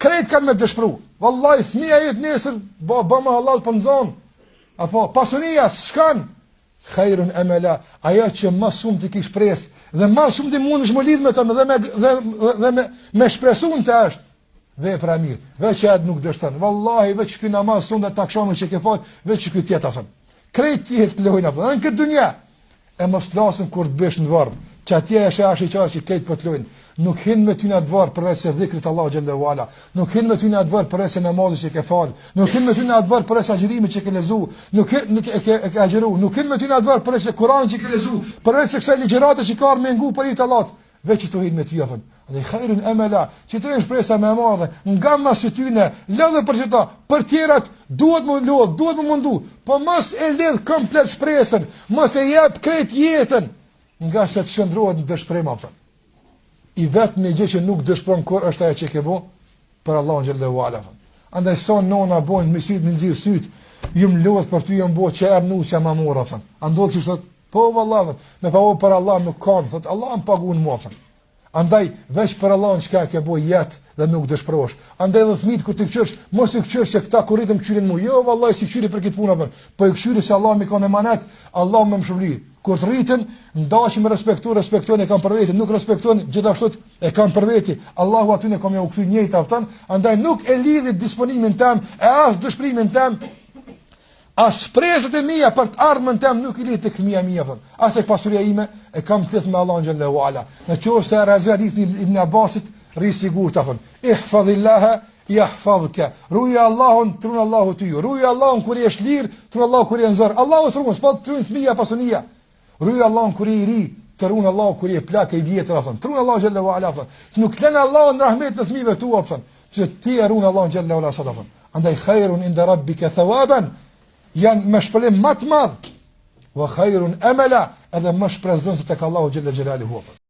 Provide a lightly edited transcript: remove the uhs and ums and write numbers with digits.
Krejt kanë me dëshpëru. Wallahi fëmia jet nesër bëma halal për nxon. Apo pasunia s'kan. Khairun amala, ajo që më shumë ti ke shpresë dhe më shumë ti mundesh më lidh me të dhe me shpresun të është vepra mirë. Veç atë nuk dështon. Wallahi veç ky namaz sundet takshon që ke fal, veç ky tjetër thon. Krejt tjetër lojnë apo në këtë dunja. E mos flasim kur të bësh në varr. Që atje është ashtë i qarë që kejtë për të lojnë. Nuk hinë me ty në advarë përrejt se dhikrit Allah Gjallahu Ala. Nuk hinë me ty në advarë përrejt se namazë që ke falë. Nuk hinë me ty në advarë përrejt se agjërimi që ke lezu. Nuk hinë ke agjëru. Nuk hinë me ty në advarë përrejt se Kur'an që ke lezu. Përrejt se kësaj ligjërate që ka arë me ngu për i të Allah. Veç që të hinë me ty jafën. Dhe khairun amala, që të jenë shpresa me madhe, nga mas që tyne, lëdhe për qëta, për tjerat, duhet më lodh, duhet më mundu, po mos e lidh komplet shpresën, mos e jep krejt jetën, nga se të shëndrohet në dëshpërim aftën. I vetë me gjë që nuk dëshpëron kur është ajo që ke bo, për Allahun Gjallahu Ala. Andaj son nona bojnë, me sytë, me nëzirë sytë, ju më lodh për ty jam bo, që erë nusja ma mora, aftën. Andodhë që shtot, po vëllavët, me pavo për Allah nuk kanë, thot, Allah më pagun mu, aftën. Andaj veç për Allahun çka ke boj jetë dhe nuk dëshpërosh. Andaj edhe fëmijët kur ti qysh, mos i qysh se këta kur rritëm qyrin mu. Jo vallahi si qyri për këtë punë apo. Po i qyri se Allah më ka emanet, Allah më mshpëli. Kur të rritën, ndashim respektojnë e kanë për veti, nuk respektojnë gjithashtu e kanë për veti. Allahu aty ne kam u kthy njëjtë aftan, andaj nuk e lidhi disponimin tëm e as dëshpërimin tëm. As shpresat e mia për të ardhmen tëm nuk i lidh tek fëmia mia apo. As e pasuria ime e kam thith me Allahun Xhallahu Ala. Në çose Razadit Ibn Abbasit rri sigurt apo. Ihfazillaha yahfazka. Ruja Allahun, trun Allahu ty. Ruja Allahun kur je lirë, trun Allahu kur je nzor. Allahu trun, s'po trun fëmia pasunia. Ruja Allahun kur je i ri, trun Allahu kur je plak e vjetër apo. Trun Allahu Xhallahu Ala apo. Nuk lën Allahun rahmet në fëmijëve tu apo. Se ti run Allahun Xhallahu Ala sadafon. Andaj khairun inda rabbika thawaban. Janë më shpëlim më të madh wa khairun amala, edhe më shpresdhënës tek Allahu xhalla xhelaluhu.